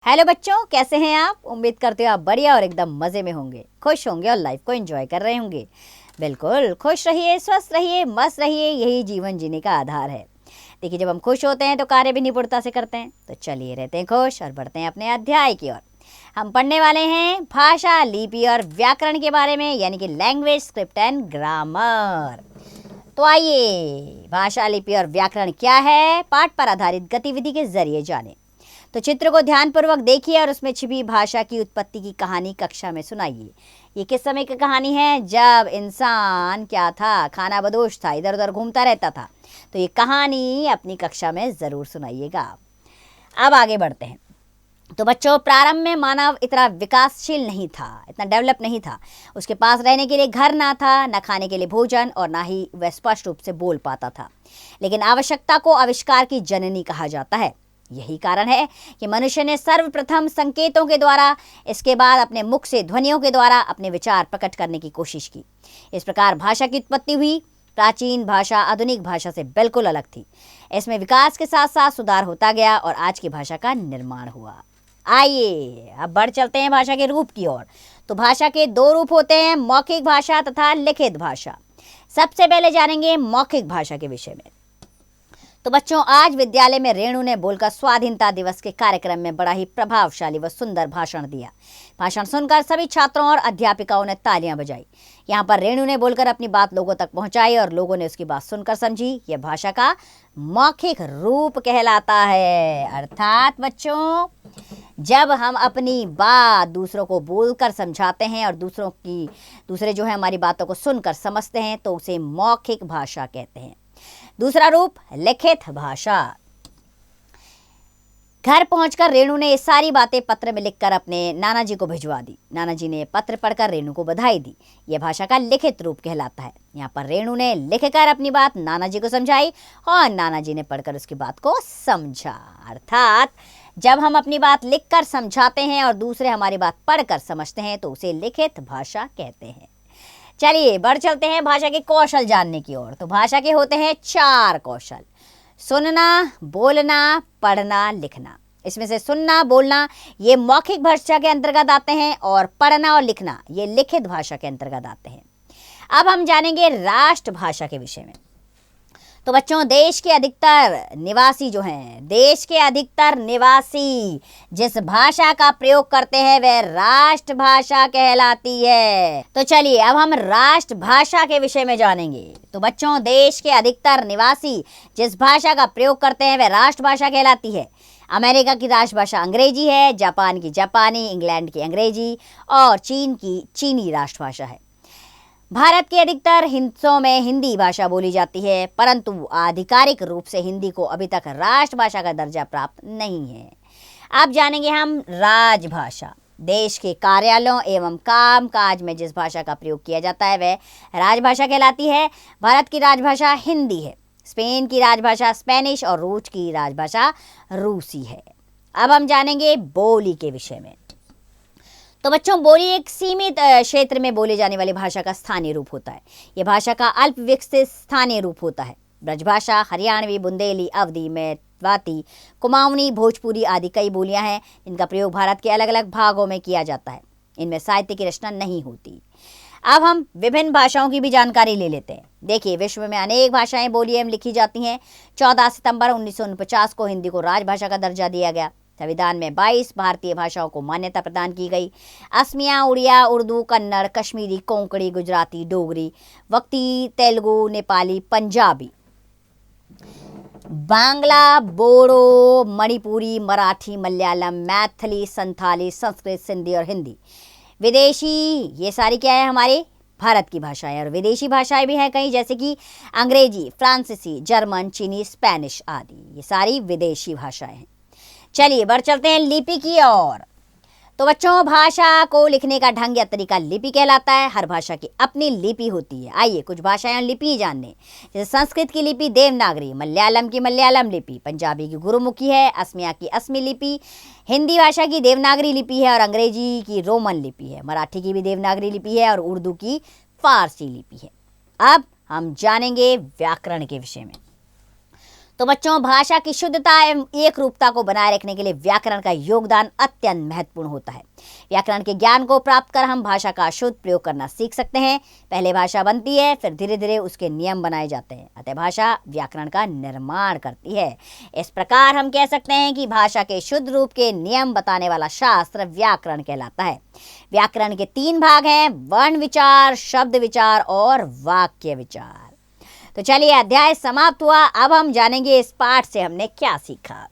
Hello बच्चों, कैसे हैं आप। उम्मीद करते हो आप बढ़िया और एकदम मज़े में होंगे, खुश होंगे और लाइफ को एंजॉय कर रहे होंगे। बिल्कुल खुश रहिए, स्वस्थ रहिए, मस्त रहिए, यही जीवन जीने का आधार है। देखिए, जब हम खुश होते हैं तो कार्य भी निपुणता से करते हैं। तो चलिए रहते हैं खुश और बढ़ते हैं अपने अध्याय की ओर। हम पढ़ने वाले हैं भाषा, लिपि और व्याकरण के बारे में, यानी कि लैंग्वेज, स्क्रिप्ट एंड ग्रामर। तो आइए भाषा, लिपि और व्याकरण क्या है, पाठ पर आधारित गतिविधि के जरिए जाने। तो चित्र को ध्यानपूर्वक देखिए और उसमें छिपी भाषा की उत्पत्ति की कहानी कक्षा में सुनाइए। ये किस समय की कहानी है, जब इंसान क्या था, खाना बदोश था, इधर उधर घूमता रहता था। तो ये कहानी अपनी कक्षा में ज़रूर सुनाइएगा। अब आगे बढ़ते हैं। तो बच्चों, प्रारंभ में मानव इतना विकासशील नहीं था, इतना डेवलप नहीं था। उसके पास रहने के लिए घर ना था, न खाने के लिए भोजन, और ना ही वह स्पष्ट रूप से बोल पाता था। लेकिन आवश्यकता को आविष्कार की जननी कहा जाता है। यही कारण है कि मनुष्य ने सर्वप्रथम संकेतों के द्वारा, इसके बाद अपने मुख से ध्वनियों के द्वारा अपने विचार प्रकट करने की कोशिश की। इस प्रकार भाषा की उत्पत्ति हुई। प्राचीन भाषा आधुनिक भाषा से बिल्कुल अलग थी। इसमें विकास के साथ साथ सुधार होता गया और आज की भाषा का निर्माण हुआ। आइए अब बढ़ चलते हैं भाषा के रूप की ओर। तो भाषा के दो रूप होते हैं, मौखिक भाषा तथा लिखित भाषा। सबसे पहले जानेंगे मौखिक भाषा के विषय में। तो बच्चों, आज विद्यालय में रेणु ने बोलकर स्वाधीनता दिवस के कार्यक्रम में बड़ा ही प्रभावशाली व सुंदर भाषण दिया। भाषण सुनकर सभी छात्रों और अध्यापिकाओं ने तालियां बजाई। यहाँ पर रेणु ने बोलकर अपनी बात लोगों तक पहुंचाई और लोगों ने उसकी बात सुनकर समझी। यह भाषा का मौखिक रूप कहलाता है। अर्थात बच्चों, जब हम अपनी बात दूसरों को बोलकर समझाते हैं और दूसरे जो है हमारी बातों को सुनकर समझते हैं, तो उसे मौखिक भाषा कहते हैं। दूसरा रूप लिखित भाषा। घर पहुंचकर रेणु ने ये सारी बातें पत्र में लिखकर अपने नाना जी को भिजवा दी। नाना जी ने पत्र पढ़कर रेणु को बधाई दी। यह भाषा का लिखित रूप कहलाता है। यहाँ पर रेणु ने लिखकर अपनी बात नाना जी को समझाई और नाना जी ने पढ़कर उसकी बात को समझा। अर्थात जब हम अपनी बात लिखकर समझाते हैं और दूसरे हमारी बात पढ़कर समझते हैं, तो उसे लिखित भाषा कहते हैं। चलिए बढ़ चलते हैं भाषा के कौशल जानने की ओर। तो भाषा के होते हैं 4 कौशल: सुनना, बोलना, पढ़ना, लिखना। इसमें से सुनना, बोलना ये मौखिक भाषा के अंतर्गत आते हैं और पढ़ना और लिखना ये लिखित भाषा के अंतर्गत आते हैं। अब हम जानेंगे राष्ट्रभाषा के विषय में। तो बच्चों, देश के अधिकतर निवासी जिस भाषा का प्रयोग करते हैं वह राष्ट्रभाषा कहलाती है। तो चलिए अब हम राष्ट्रभाषा के विषय में जानेंगे। तो बच्चों, देश के अधिकतर निवासी जिस भाषा का प्रयोग करते हैं वह राष्ट्रभाषा कहलाती है। अमेरिका की राष्ट्रभाषा अंग्रेजी है, जापान की जापानी, इंग्लैंड की अंग्रेजी और चीन की चीनी राष्ट्रभाषा है। भारत के अधिकतर हिस्सों में हिंदी भाषा बोली जाती है, परंतु आधिकारिक रूप से हिंदी को अभी तक राष्ट्रभाषा का दर्जा प्राप्त नहीं है। अब जानेंगे हम राजभाषा। देश के कार्यालयों एवं कामकाज में जिस भाषा का प्रयोग किया जाता है वह राजभाषा कहलाती है। भारत की राजभाषा हिंदी है, स्पेन की राजभाषा स्पेनिश और रूस की राजभाषा रूसी है। अब हम जानेंगे बोली के विषय में। तो बच्चों, बोली एक सीमित क्षेत्र में बोले जाने वाली भाषा का स्थानीय रूप होता है। यह भाषा का अल्प विकसित स्थानीय रूप होता है। ब्रजभाषा, हरियाणवी, बुंदेली, अवधी, मेवाती, कुमाऊनी, भोजपुरी आदि कई बोलियां हैं जिनका प्रयोग भारत के अलग अलग भागों में किया जाता है। इनमें साहित्य की रचना नहीं होती। अब हम विभिन्न भाषाओं की भी जानकारी ले लेते हैं। देखिए, विश्व में अनेक भाषाएं बोली एवं लिखी जाती हैं। 14 सितंबर 1949 को हिंदी को राजभाषा का दर्जा दिया गया। संविधान में 22 भारतीय भाषाओं को मान्यता प्रदान की गई। असमिया, उड़िया, उर्दू, कन्नड़, कश्मीरी, कोंकणी, गुजराती, डोगरी, वक्ती, तेलुगु, नेपाली, पंजाबी, बांग्ला, बोडो, मणिपुरी, मराठी, मलयालम, मैथिली, संथाली, संस्कृत, सिंधी और हिंदी। विदेशी ये सारी क्या है, हमारे भारत की भाषाएं। और विदेशी भाषाएं भी हैं कई, जैसे कि अंग्रेजी, फ्रांसीसी, जर्मन, चीनी, स्पेनिश आदि। ये सारी विदेशी भाषाएं हैं। चलिए बढ़ चलते हैं लिपि की ओर। तो बच्चों, भाषा को लिखने का ढंग या तरीका लिपि कहलाता है। हर भाषा की अपनी लिपि होती है। आइए कुछ भाषाएं लिपि जानने। जैसे संस्कृत की लिपि देवनागरी, मलयालम की मलयालम लिपि, पंजाबी की गुरुमुखी है, असमिया की असमी लिपि, हिंदी भाषा की देवनागरी लिपि है और अंग्रेजी की रोमन लिपि है। मराठी की भी देवनागरी लिपि है और उर्दू की फारसी लिपि है। अब हम जानेंगे व्याकरण के विषय में। तो बच्चों, भाषा की शुद्धता एवं एक रूपता को बनाए रखने के लिए व्याकरण का योगदान अत्यंत महत्वपूर्ण होता है। व्याकरण के ज्ञान को प्राप्त कर हम भाषा का शुद्ध प्रयोग करना सीख सकते हैं। पहले भाषा बनती है, फिर धीरे धीरे उसके नियम बनाए जाते हैं। अतः भाषा व्याकरण का निर्माण करती है। इस प्रकार हम कह सकते हैं कि भाषा के शुद्ध रूप के नियम बताने वाला शास्त्र व्याकरण कहलाता है। व्याकरण के 3 भाग हैं: वर्ण विचार, शब्द विचार और वाक्य विचार। तो चलिए, अध्याय समाप्त हुआ। अब हम जानेंगे इस पाठ से हमने क्या सीखा।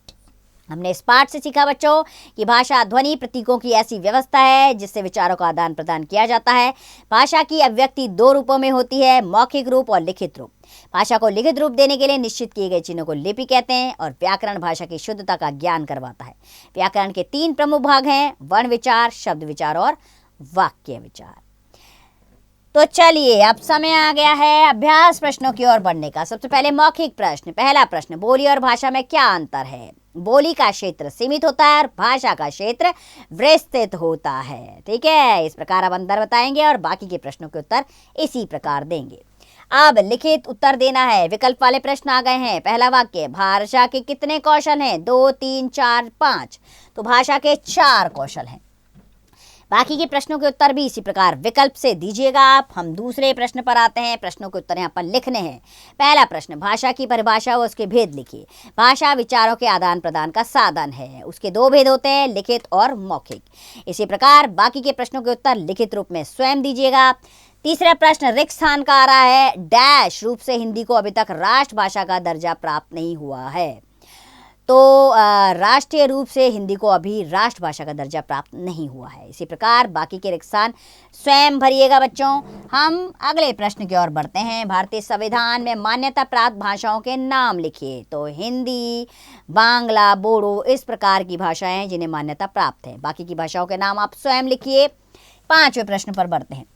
हमने इस पाठ से सीखा बच्चों कि भाषा ध्वनि प्रतीकों की ऐसी व्यवस्था है जिससे विचारों का आदान प्रदान किया जाता है। भाषा की अभिव्यक्ति 2 रूपों में होती है: मौखिक रूप और लिखित रूप। भाषा को लिखित रूप देने के लिए निश्चित किए गए चिन्हों को लिपि कहते हैं और व्याकरण भाषा की शुद्धता का ज्ञान करवाता है। व्याकरण के 3 प्रमुख भाग हैं: वर्ण विचार, शब्द विचार और वाक्य विचार। तो चलिए, अब समय आ गया है अभ्यास प्रश्नों की ओर बढ़ने का। सबसे पहले मौखिक प्रश्न। पहला प्रश्न: बोली और भाषा में क्या अंतर है? बोली का क्षेत्र सीमित होता है और भाषा का क्षेत्र विस्तृत होता है। ठीक है, इस प्रकार अब अंतर बताएंगे और बाकी के प्रश्नों के उत्तर इसी प्रकार देंगे। अब लिखित उत्तर देना है। विकल्प वाले प्रश्न आ गए हैं। पहला वाक्य: भाषा के कितने कौशल हैं? 2, 3, 4, 5। तो भाषा के 4 कौशल हैं। बाकी के प्रश्नों के उत्तर भी इसी प्रकार विकल्प से दीजिएगा आप। हम दूसरे प्रश्न पर आते हैं। प्रश्नों के उत्तर यहाँ पर लिखने हैं। पहला प्रश्न: भाषा की परिभाषा व उसके भेद लिखिए। भाषा विचारों के आदान प्रदान का साधन है। उसके 2 भेद होते हैं: लिखित और मौखिक। इसी प्रकार बाकी के प्रश्नों के उत्तर लिखित रूप में स्वयं दीजिएगा। तीसरा प्रश्न रिक्त स्थान का आ रहा है: डैश रूप से हिंदी को अभी तक राष्ट्रभाषा का दर्जा प्राप्त नहीं हुआ है। तो राष्ट्रीय रूप से हिंदी को अभी राष्ट्रभाषा का दर्जा प्राप्त नहीं हुआ है। इसी प्रकार बाकी के रिक्त स्थान स्वयं भरिएगा बच्चों। हम अगले प्रश्न की ओर बढ़ते हैं। भारतीय संविधान में मान्यता प्राप्त भाषाओं के नाम लिखिए। तो हिंदी, बांग्ला, बोडो इस प्रकार की भाषाएं जिन्हें मान्यता प्राप्त है। बाकी की भाषाओं के नाम आप स्वयं लिखिए। 5वें प्रश्न पर बढ़ते हैं।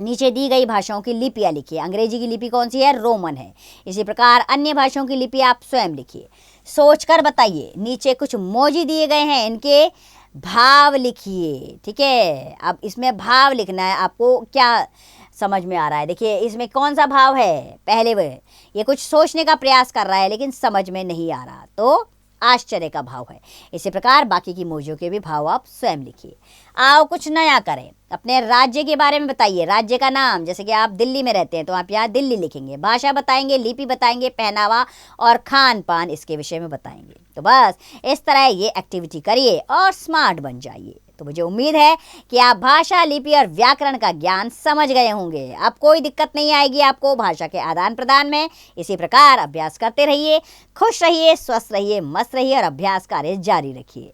नीचे दी गई भाषाओं की लिपियां लिखिए। अंग्रेजी की लिपि कौन सी है? रोमन है। इसी प्रकार अन्य भाषाओं की लिपि आप स्वयं लिखिए। सोचकर बताइए। नीचे कुछ मोजी दिए गए हैं, इनके भाव लिखिए। ठीक है, अब इसमें भाव लिखना है। आपको क्या समझ में आ रहा है? देखिए, इसमें कौन सा भाव है? पहले वह ये कुछ सोचने का प्रयास कर रहा है लेकिन समझ में नहीं आ रहा, तो आश्चर्य का भाव है। इसी प्रकार बाकी की मोजियों के भी भाव आप स्वयं लिखिए। आओ कुछ नया करें। अपने राज्य के बारे में बताइए। राज्य का नाम, जैसे कि आप दिल्ली में रहते हैं तो आप यहाँ दिल्ली लिखेंगे। भाषा बताएंगे, लिपि बताएंगे, पहनावा और खान पान इसके विषय में बताएंगे। तो बस इस तरह ये एक्टिविटी करिए और स्मार्ट बन जाइए। तो मुझे उम्मीद है कि आप भाषा, लिपि और व्याकरण का ज्ञान समझ गए होंगे। अब कोई दिक्कत नहीं आएगी आपको भाषा के आदान प्रदान में। इसी प्रकार अभ्यास करते रहिए। खुश रहिए, स्वस्थ रहिए, मस्त रहिए और अभ्यास कार्य जारी रखिए।